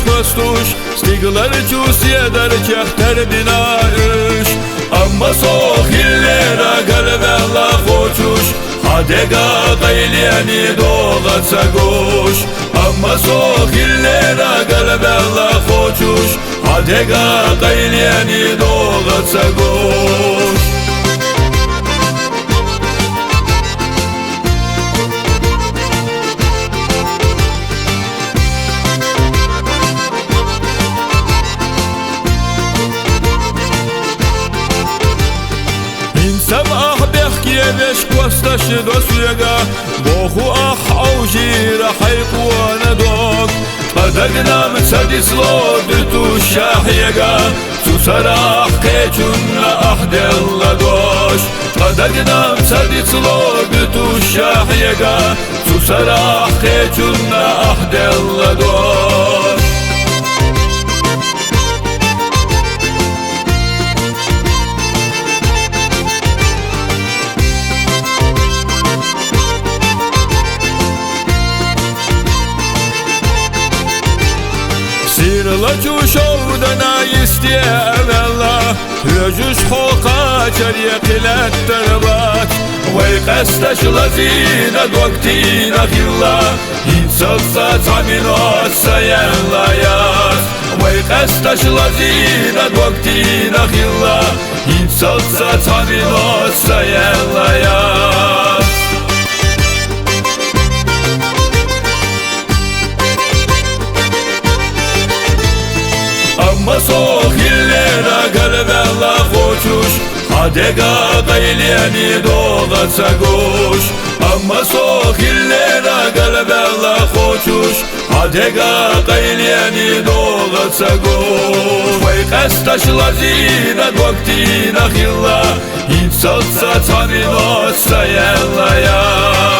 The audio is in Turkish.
prostuś, stigler cüsiye derkeh terbina üş. Amma sohillera galvella hoçuş, hadega gayliyani doğatsa goş. Amma sohillera galvella hoçuş, hadega gayliyani doğatsa goş. سبح بحكي بيش كوستش دوسيقا بوخو أخ أوجي رحيق وندوك قدقنا من سدس لودتو الشاحيقا سوسراح كيجونا أحد اللدوش قدقنا من سدس لودتو الشاحيقا سوسراح كيجونا أحد اللدوش Sirla cuşovdana istiyevella Hücüş hoqa cariye qilat terbat Vay qastaş lazina doktina khilla İnsatsa taminat sayenlayat Vay qastaş lazina doktina khilla İnsatsa taminat sayenlayat Amma sohillera galvella hoçuş, hadega gayliyani doğatsa goş. Amma sohillera galvella hoçuş, hadega gayliyani doğatsa goş. Vay qastaş lazina doktina khilla, insatsa taminat sayenlayat